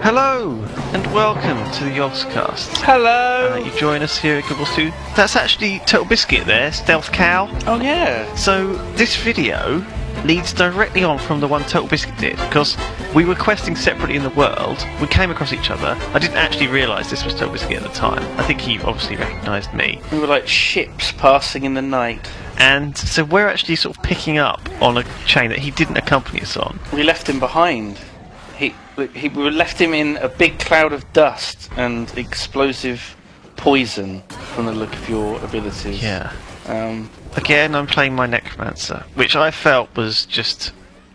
Hello, and welcome to the Yogscast. Hello! You join us here at Google's 2. That's actually Total Biscuit there, Stealth Cow. Oh yeah! So, this video leads directly on from the one Total Biscuit did, because we were questing separately in the world, we came across each other. I didn't actually realise this was Total Biscuit at the time. I think he obviously recognised me. We were like ships passing in the night. And so we're actually sort of picking up on a chain that he didn't accompany us on. We left him behind. We left him in a big cloud of dust and explosive poison from the look of your abilities. Yeah. Again, I'm playing my Necromancer, which I felt was just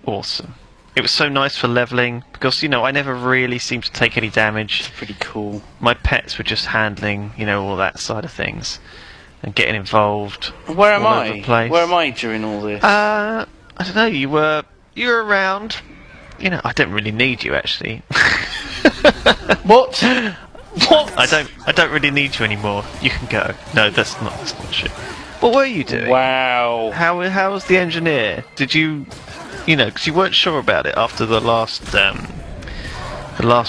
awesome. It was so nice for levelling, because, you know, I never really seemed to take any damage. It's pretty cool. My pets were just handling, you know, all that side of things, and getting involved. Where am I? Where am I during all this? I don't know, you were around. You know, I don't really need you, actually. What? What? I don't really need you anymore. You can go. No, that's not true. What were you doing? Wow. How was the engineer? Did you know, because you weren't sure about it after the last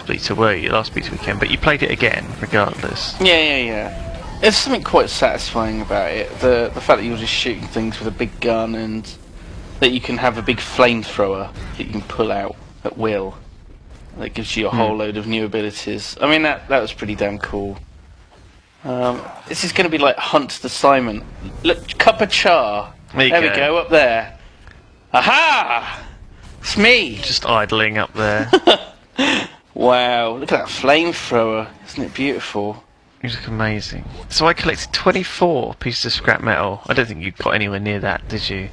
beta, were you? Last beta weekend, but you played it again, regardless. Yeah. There's something quite satisfying about it. The fact that you're just shooting things with a big gun and that you can have a big flamethrower that you can pull out at will. That gives you a whole load of new abilities. I mean, that was pretty damn cool. This is going to be like Hunt the Simon. Look, cup of char. There we go, up there. Aha! It's me! Just idling up there. Wow, look at that flamethrower. Isn't it beautiful? You look amazing. So I collected 24 pieces of scrap metal. I don't think you got anywhere near that, did you?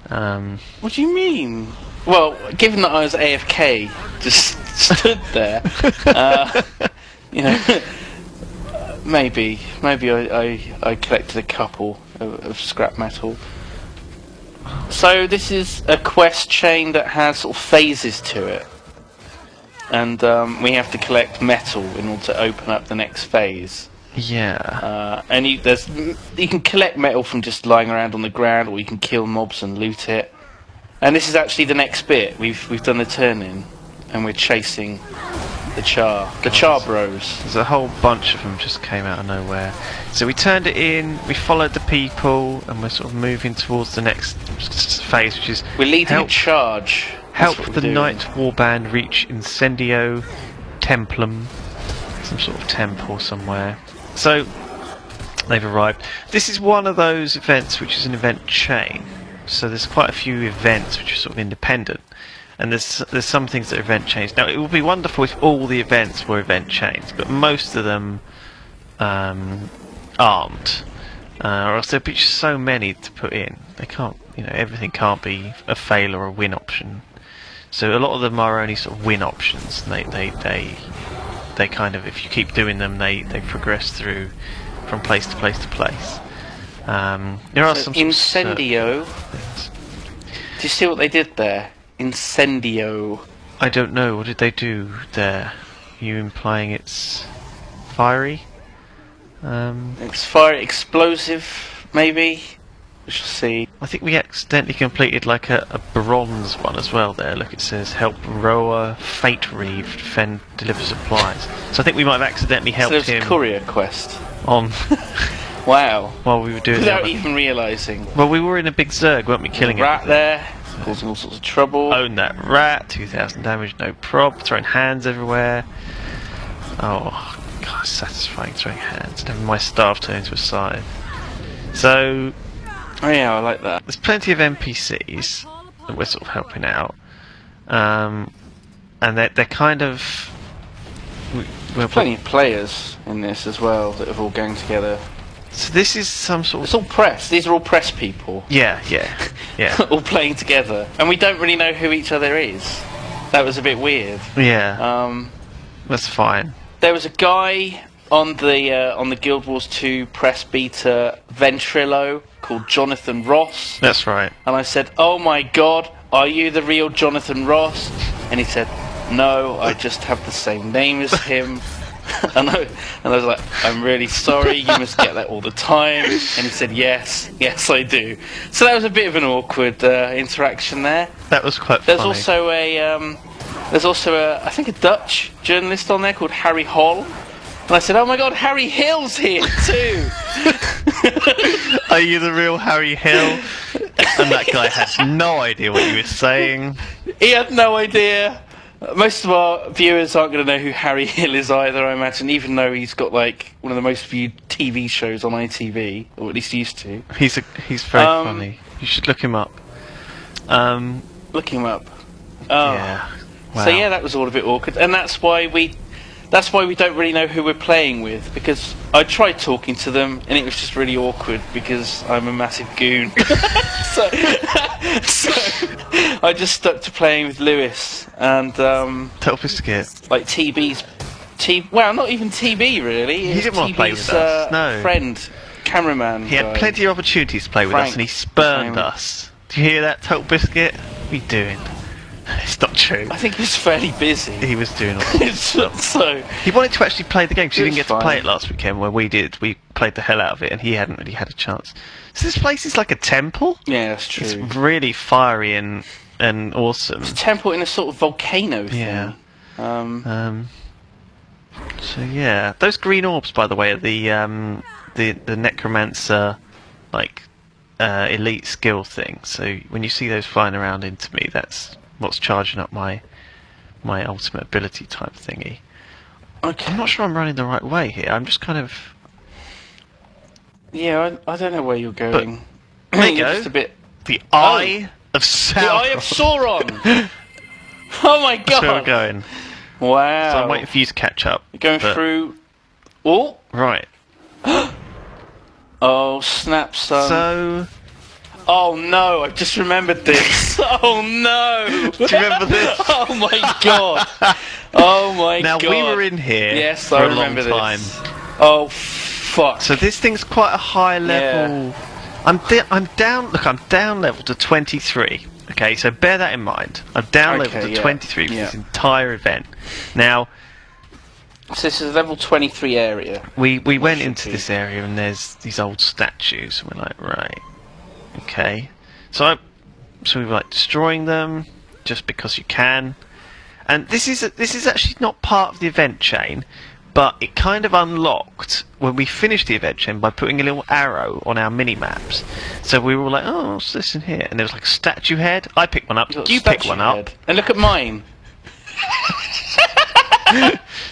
What do you mean? Well, given that I was AFK, just stood there, you know, maybe I collected a couple of scrap metal. So this is a quest chain that has sort of phases to it, and we have to collect metal in order to open up the next phase. Yeah. And you can collect metal from just lying around on the ground, or you can kill mobs and loot it. And this is actually the next bit. We've done the turn-in, and we're chasing the Char Bros. There's a whole bunch of them just came out of nowhere. So we turned it in, we followed the people, and we're sort of moving towards the next phase, which is we're leading a charge. Help the Night Warband reach Incendio Templum, some sort of temple somewhere. So they've arrived. This is one of those events which is an event chain. So there's quite a few events which are sort of independent, and there's some things that are event chains. Now it would be wonderful if all the events were event chains, but most of them aren't, or else there'd be just so many to put in. They can't, you know, everything can't be a fail or a win option. So a lot of them are only sort of win options. They kind of, if you keep doing them, they progress through from place to place to place. There are some Incendio. Things. Do you see what they did there? Incendio. I don't know. What did they do there? Are you implying it's fiery? It's fire explosive, maybe. We shall see. I think we accidentally completed like a bronze one as well there. Look, it says help Roa Fate Reeve defend, deliver supplies. So I think we might have accidentally helped him. So there's a courier quest. On. Wow. While we were doing without even realising. Well, we were in a big zerg, weren't we? Killing rat there, causing all sorts of trouble. Own that rat, 2,000 damage, no prob. Throwing hands everywhere. Oh, God, satisfying throwing hands and having my staff turn into a scythe. So. Oh yeah, I like that. There's plenty of NPCs that we're sort of helping out, and they're kind of. There's plenty of players in this as well that have all gang together. So this is some sort of. It's all press. These are all press people. Yeah. All playing together, and we don't really know who each other is. That was a bit weird. Yeah. That's fine. There was a guy on the Guild Wars 2 press beta Ventrilo called Jonathan Ross. That's right. And I said, "Oh my God, are you the real Jonathan Ross?" And he said, "No, I just have the same name as him." and I was like, "I'm really sorry, you must get that all the time." And he said, yes I do. So that was a bit of an awkward interaction there. That was quite There's funny. also a There's also I think a Dutch journalist on there called Harry Hall. And I said, oh my god, Harry Hill's here too! Are you the real Harry Hill? And that guy had no idea what you were saying. He had no idea. Most of our viewers aren't going to know who Harry Hill is either, I imagine, even though he's got like one of the most viewed TV shows on ITV, or at least used to. He's very funny. You should look him up. Look him up. Oh. Yeah. Wow. So yeah, that was all a bit awkward, and that's why we don't really know who we're playing with, because I tried talking to them and it was just really awkward because I'm a massive goon. so I just stuck to playing with Lewis and Total Biscuit. like well, not even TB really. He didn't want to play with us. No. Friend, cameraman. He had plenty of opportunities to play with us, and he spurned us. Do you hear that, Total Biscuit? What are you doing? It's not true. I think he was fairly busy. He was doing all sorts. So he wanted to actually play the game because he didn't get fine. to play it last weekend where we did. We played the hell out of it, and he hadn't really had a chance. So this place is like a temple. Yeah, that's true. It's really fiery and awesome. It's a temple in a sort of volcano thing. Yeah. So yeah, those green orbs, by the way, are the necromancer like elite skill thing. So when you see those flying around into me, that's what's charging up my ultimate ability type thingy. Okay. I'm not sure I'm running the right way here. I'm just kind of... Yeah, I don't know where you're going. There you go. Just a bit... The Eye of Sauron. The Eye of Sauron! Oh my god! That's where we're going. Wow. So I'm waiting for you to catch up. You're going through... Oh! Right. Oh, snap, son. So... Oh no, I've just remembered this. Oh no! Do you remember this? Oh my god! Oh my now, god! Now we were in here yes, for I a long remember time. This. Oh fuck! So this thing's quite a high level. Yeah. I'm down. Look, I'm down level to 23. Okay, so bear that in mind. I'm down level to 23 for this entire event. Now. So this is a level 23 area. We went into this area and there's these old statues and we're like, right. Okay, so we were like destroying them just because you can, and this is actually not part of the event chain, but it kind of unlocked when we finished the event chain by putting a little arrow on our mini maps. So we were like, oh, what's this in here? And there was like a statue head. I picked one up. You picked one up. And look at mine.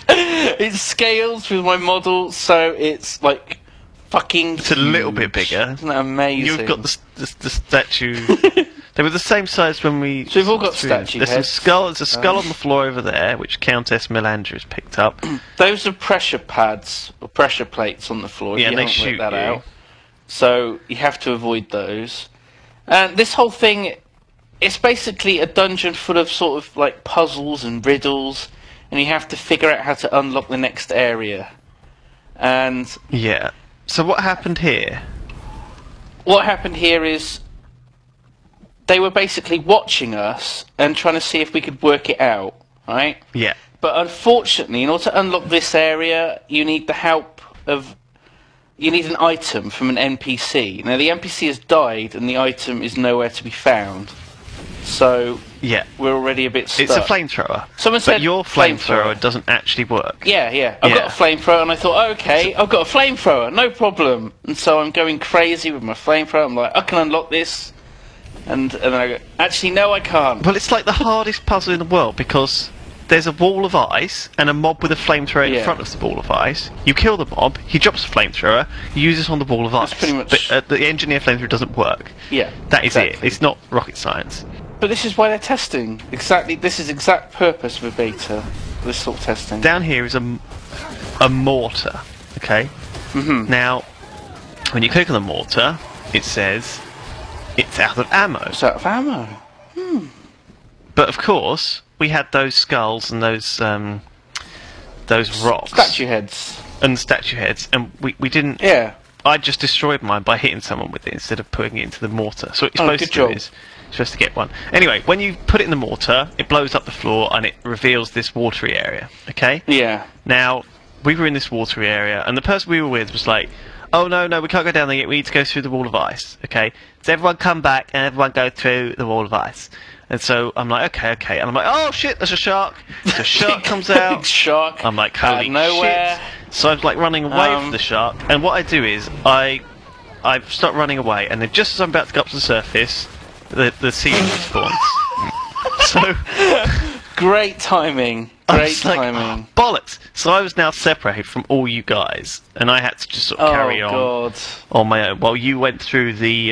It scales with my model, so it's like. It's a little bit bigger. Isn't that amazing? You've got the statue. They were the same size when we... So we've all got statue heads. There's a skull on the floor over there, which Countess Melandra has picked up. Those are pressure pads, or pressure plates on the floor. Yeah, and they shoot that you. Out. So you have to avoid those. And this whole thing, it's basically a dungeon full of sort of like puzzles and riddles, and you have to figure out how to unlock the next area. And... Yeah. So what happened here? What happened here is they were basically watching us and trying to see if we could work it out, right? Yeah. But unfortunately, in order to unlock this area, you need the help of... You need an item from an NPC. Now, the NPC has died and the item is nowhere to be found. So... Yeah. We're already a bit stuck. It's a flamethrower. Someone said but your flamethrower doesn't actually work. Yeah. I've got a flamethrower, and I thought, okay, I've got a flamethrower, no problem. And so I'm going crazy with my flamethrower. I'm like, I can unlock this. And then I go, actually, no, I can't. Well, it's like the hardest puzzle in the world, because there's a wall of ice and a mob with a flamethrower in front of the wall of ice. You kill the mob, he drops a flamethrower, you use it on the wall of ice. That's pretty much... But the engineer flamethrower doesn't work. Yeah, that is it. It's not rocket science. But this is why they're testing. Exactly, this is exact purpose of a beta. This sort of testing. Down here is a mortar. Okay. Now, when you click on the mortar, it says it's out of ammo. It's out of ammo. But of course, we had those skulls and those rocks, statue heads, and we didn't. Yeah. I just destroyed mine by hitting someone with it instead of putting it into the mortar. So what you're supposed to do is supposed to get one. Anyway, when you put it in the mortar, it blows up the floor and it reveals this watery area. Okay? Yeah. Now, we were in this watery area, and the person we were with was like, oh no, we can't go down there yet, we need to go through the wall of ice. Okay? So everyone come back and everyone go through the wall of ice. And so I'm like, okay. And I'm like, oh shit, there's a shark. The shark comes out. Shark. I'm like, holy nowhere. shit. So I'm like running away from the shark. And what I do is I start running away. And then just as I'm about to go up to the surface, the seaweed spawns. So great timing. Great timing. Oh, bollocks. So I was now separated from all you guys. And I had to just sort of carry on my own while you went through the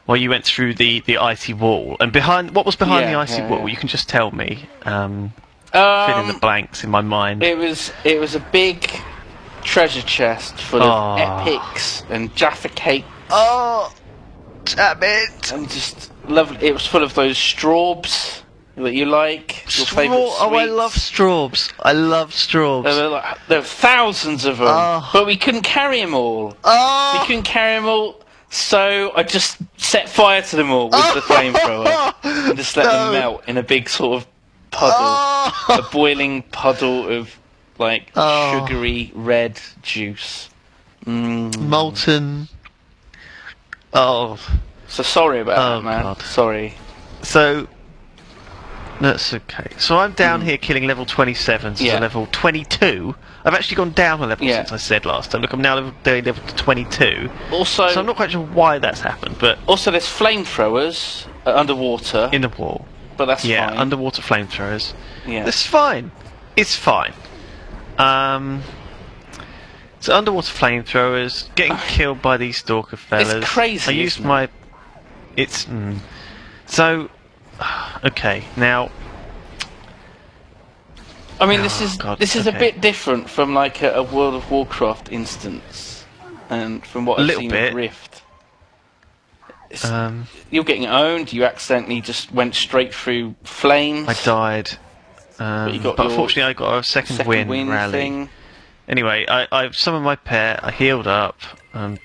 the icy wall. And what was behind the icy wall? You can just tell me. Fill in the blanks in my mind. It was a big treasure chest full of epics and Jaffa cakes. Oh, damn it! And just lovely. It was full of those straws that you like. Your favourite sweets. Oh, I love straws. I love straws. There were thousands of them, but we couldn't carry them all. We couldn't carry them all. So I just set fire to them all with the flamethrower and just let them melt in a big sort of puddle, a boiling puddle of like sugary red juice, molten. Oh, so sorry about that, man. God. Sorry. So that's okay. So I'm down here killing level 27 to level 22. I've actually gone down a level since I said last time. Look, I'm now level 22. Also, so I'm not quite sure why that's happened, but also there's flamethrowers underwater in the wall. But that's fine. Underwater flamethrowers. Yeah, that's fine. It's fine. So underwater flamethrowers, getting killed by these stalker fellas. It's crazy. I used my. It's so. Okay, now. I mean, this is a bit different from like a World of Warcraft instance, and from what I've seen at Rift. You're getting owned. You accidentally just went straight through flames. I died, but unfortunately I got a second win rally. Thing. Anyway, I summoned my pet. I healed up,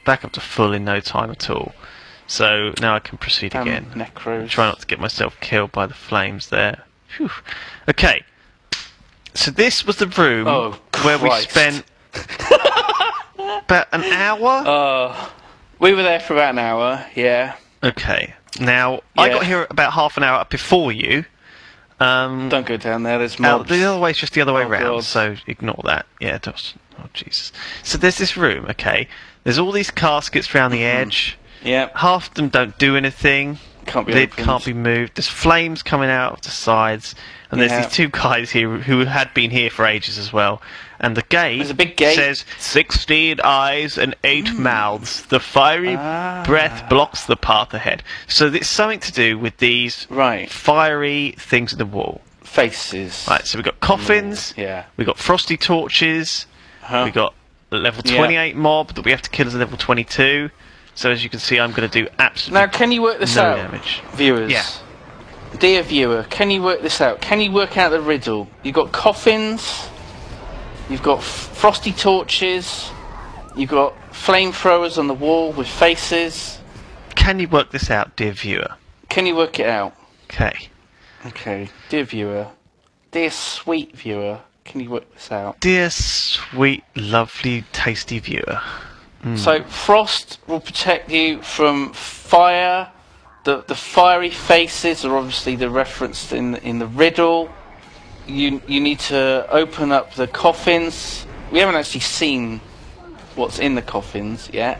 back up to full in no time at all. So now I can proceed again. Necros. Try not to get myself killed by the flames there. Whew. Okay. So this was the room where we spent about an hour? We were there for about an hour, yeah. Okay. Now, I got here about half an hour before you. Don't go down there, there's mobs. The other way is just the other way round, God. so ignore that. Yeah, it does. Oh, Jesus. So there's this room, okay. There's all these caskets around the edge. Yeah. Half of them don't do anything. Can't be moved. There's flames coming out of the sides. And there's these two guys here who had been here for ages as well. And the gate, there's a big gate. Says 16 eyes and 8 mouths. The fiery breath blocks the path ahead. So it's something to do with these fiery things in the wall. Faces. Right, so we've got coffins. We've got frosty torches. We've got level 28 mob that we have to kill as a level 22. So as you can see, I'm going to do absolutely Now, can you work this out, damage. Viewers? Yeah. Dear viewer, can you work this out? Can you work out the riddle? You've got coffins, you've got frosty torches, you've got flamethrowers on the wall with faces. Can you work this out, dear viewer? Can you work it out? Okay. Okay, dear viewer, dear sweet viewer, can you work this out? Dear sweet, lovely, tasty viewer. So frost will protect you from fire. The fiery faces are obviously the reference in the riddle. You need to open up the coffins. We haven't actually seen what's in the coffins yet.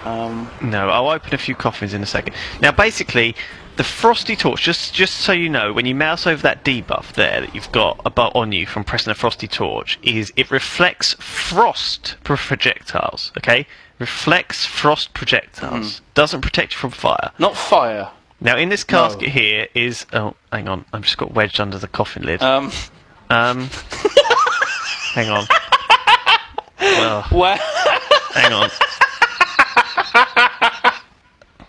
No, I'll open a few coffins in a second. Now, basically, the frosty torch. Just so you know, when you mouse over that debuff there that you've got on you from pressing a frosty torch, it reflects frost projectiles. Okay. Reflects frost projectiles. Doesn't protect you from fire. Not fire. Now, in this casket here is... Oh, hang on. I've just got wedged under the coffin lid. Hang on. Well, what? Hang on.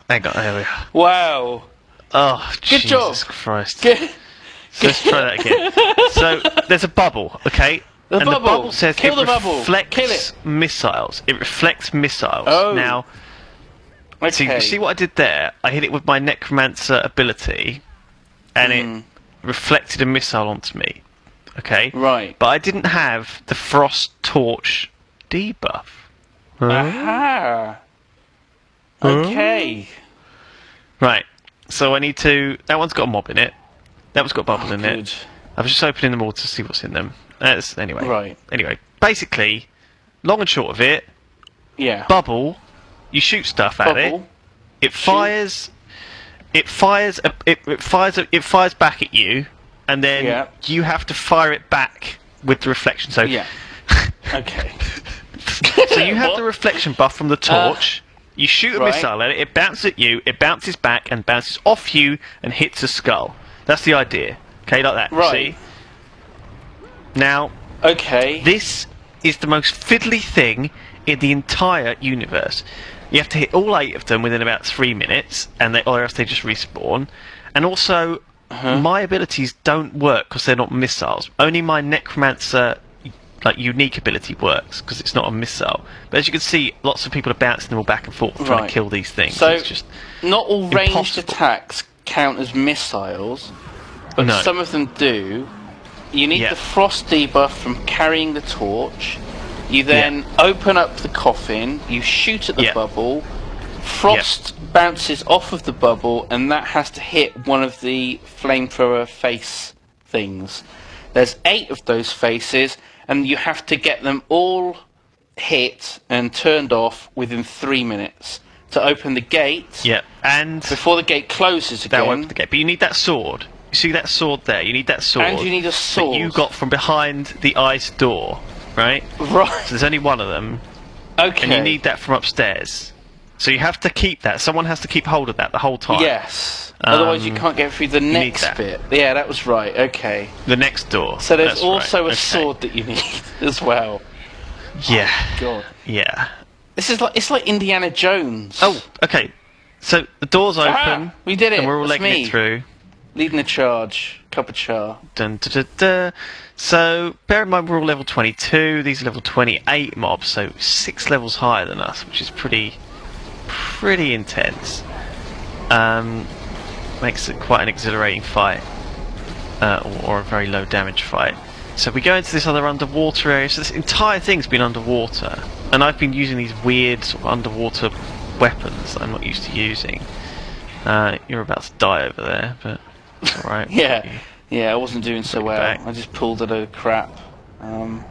Hang on. There we are. Wow. Oh, Good Jesus job. Christ. So let's try that again. So, there's a bubble, okay? The bubble says Kill the bubble. Reflects Kill it. missiles. It reflects missiles. Oh. Now, so you see what I did there? I hit it with my necromancer ability, and it reflected a missile onto me. Okay? Right. But I didn't have the frost torch debuff. Aha. Okay. Right. So I need to... That one's got a mob in it. That one's got a bubble in good. it. I was just opening them all to see what's in them. Anyway. Right. Anyway, basically, long and short of it, Yeah. bubble, you shoot stuff at it. It fires... It fires back at you, and then you have to fire it back with the reflection. So yeah. Okay. So you have the reflection buff from the torch. You shoot a missile at it. It bounces at you. It bounces back and bounces off you and hits a skull. That's the idea. Okay, like that. Right. See? Now. Okay. This is the most fiddly thing in the entire universe. You have to hit all 8 of them within about 3 minutes, or else they just respawn. And also, my abilities don't work because they're not missiles. Only my Necromancer, unique ability works because it's not a missile. But as you can see, lots of people are bouncing them all back and forth trying to kill these things. So, it's just not all ranged impossible. attacks count as missiles, but some of them do. You need the frost debuff from carrying the torch. You then open up the coffin, you shoot at the bubble, frost bounces off of the bubble, and that has to hit one of the flamethrower face things. There's 8 of those faces, and you have to get them all hit and turned off within 3 minutes to open the gate. Yeah, and before the gate closes again. That won't open the gate, but you need that sword. You see that sword there? You need that sword. And you need a sword that you got from behind the ice door. Right? Right. So there's only one of them. Okay. And you need that from upstairs. So you have to keep that. Someone has to keep hold of that the whole time. Yes. Otherwise you can't get through the next bit. Yeah, that was right. Okay. The next door. So there's also a sword that you need as well. Yeah. Oh, God. Yeah. It's like Indiana Jones. Oh, okay. So the door's open. We did it. And we're all That's legging it through. Leading the charge. Cup of char. Dun, da, da, da. So, bear in mind we're all level 22, these are level 28 mobs, so 6 levels higher than us, which is pretty intense. Makes it quite an exhilarating fight, or a very low damage fight. So we go into this other underwater area, so this entire thing's been underwater, and I've been using these weird sort of underwater weapons that I'm not used to using. You're about to die over there, but it's alright. Yeah, I wasn't doing so well. I just pulled a load of crap. And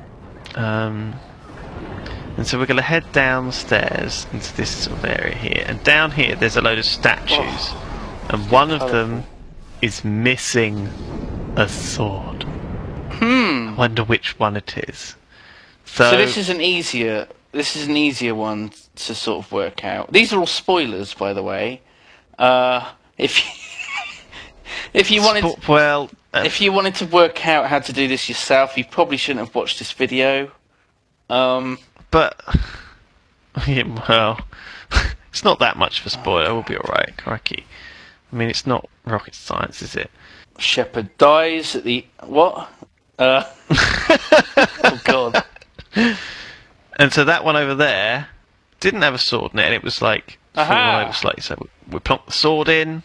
so we're going to head downstairs into this sort of area here. And down here there's a load of statues. And one of them is missing a sword. I wonder which one it is. So this is an easier one to sort of work out. These are all spoilers, by the way. If you wanted to work out how to do this yourself, you probably shouldn't have watched this video. But it's not that much of a spoiler. We'll be alright, crikey. I mean, it's not rocket science, is it? Shepherd dies at the what? Oh God! And so that one over there didn't have a sword in it. And it was like fallen over slightly. So we plonked the sword in.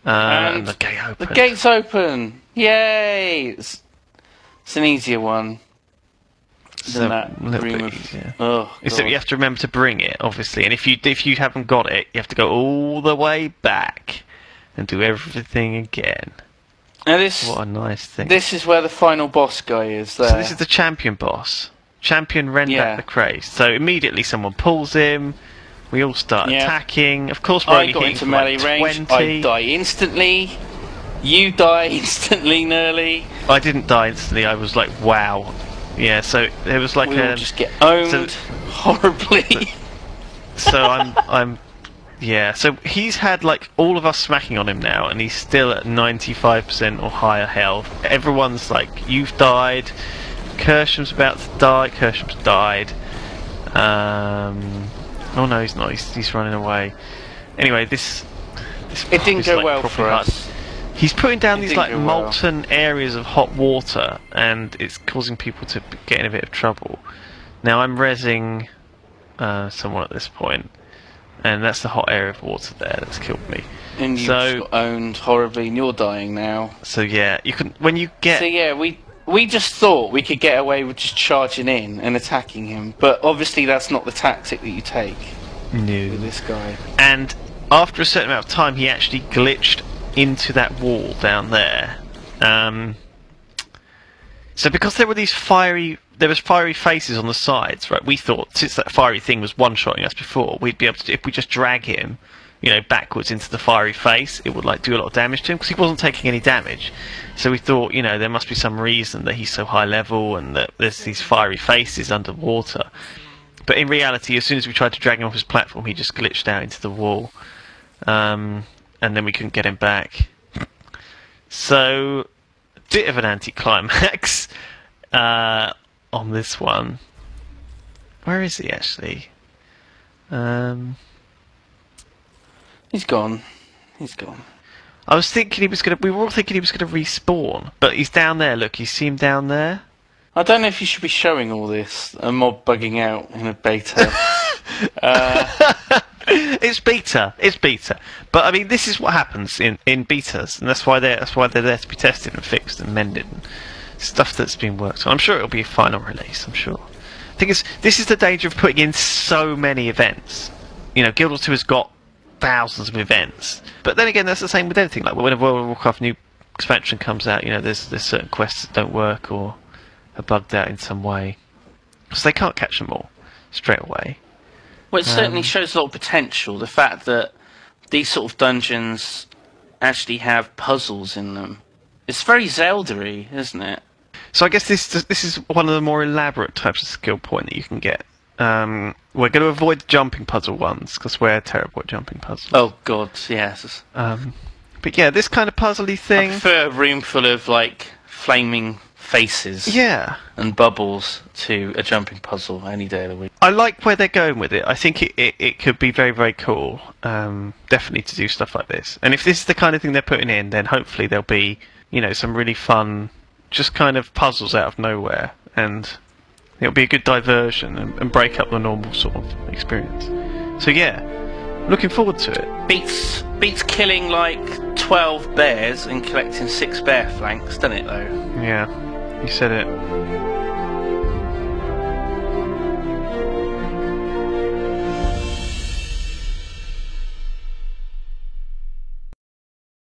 And the gate open. The gate's open! Yay! It's an easier one than that room of... Except you have to remember to bring it, obviously. And if you haven't got it, you have to go all the way back and do everything again. Now what a nice thing. This is where the final boss guy is there. So this is the champion boss. Champion rend back the craze. So immediately someone pulls him. We all start attacking. Of course, we're only hitting for melee like range. 20. I die instantly. You die instantly, nearly. I didn't die instantly. I was like, wow. Yeah. So there was like we all just get owned horribly. So I'm. Yeah. So he's had like all of us smacking on him now, and he's still at 95% or higher health. Everyone's like, you've died. Kersham's about to die. Kersham's died. Oh no, he's not. He's running away. Anyway, this it didn't go well for us. He's putting down these like molten areas of hot water, and it's causing people to get in a bit of trouble. Now I'm rezzing someone at this point, and that's the hot area of water there that's killed me. And you got owned horribly, and you're dying now. So yeah, you can when you get. So yeah, we just thought we could get away with just charging in and attacking him, but obviously that's not the tactic that you take. No. With this guy. And after a certain amount of time, he actually glitched into that wall down there. So because there were these fiery faces on the sides, right? We thought since that fiery thing was one-shotting us before, we'd be able to, if we just drag him, you know, backwards into the fiery face, it would like do a lot of damage to him because he wasn't taking any damage. So we thought, you know, there must be some reason that he's so high level and that there's these fiery faces underwater. But in reality, as soon as we tried to drag him off his platform, he just glitched out into the wall, and then we couldn't get him back. So, a bit of an anticlimax on this one. Where is he actually? He's gone. He's gone. I was thinking he was gonna. We were all thinking he was gonna respawn, but he's down there. Look, you see him down there. I don't know if you should be showing all this. A mob bugging out in a beta. It's beta. It's beta. But I mean, this is what happens in betas, and that's why they're there to be tested and fixed and mended, and stuff that's been worked on. I'm sure it'll be a final release. I'm sure. I think this is the danger of putting in so many events. You know, Guild Wars 2 has got thousands of events, but then again, that's the same with anything. Like when a World of Warcraft new expansion comes out, you know, there's certain quests that don't work or are bugged out in some way, so they can't catch them all straight away. Well, it certainly shows a lot of potential. The fact that these sort of dungeons actually have puzzles in them. It's very Zelda-y, isn't it? So I guess this is one of the more elaborate types of skill point that you can get. We're going to avoid the jumping puzzle ones because we're terrible at jumping puzzles. Oh God, yes. But yeah, this kind of puzzly thing. I prefer a room full of like flaming faces, yeah, and bubbles to a jumping puzzle any day of the week. I like where they're going with it. I think it could be very, very cool. Definitely to do stuff like this. And if this is the kind of thing they're putting in, then hopefully there'll be, you know, some really fun, just kind of puzzles out of nowhere, and it'll be a good diversion and break up the normal sort of experience. So yeah, looking forward to it. Beats killing like 12 bears and collecting 6 bear flanks, doesn't it though? Yeah, you said it.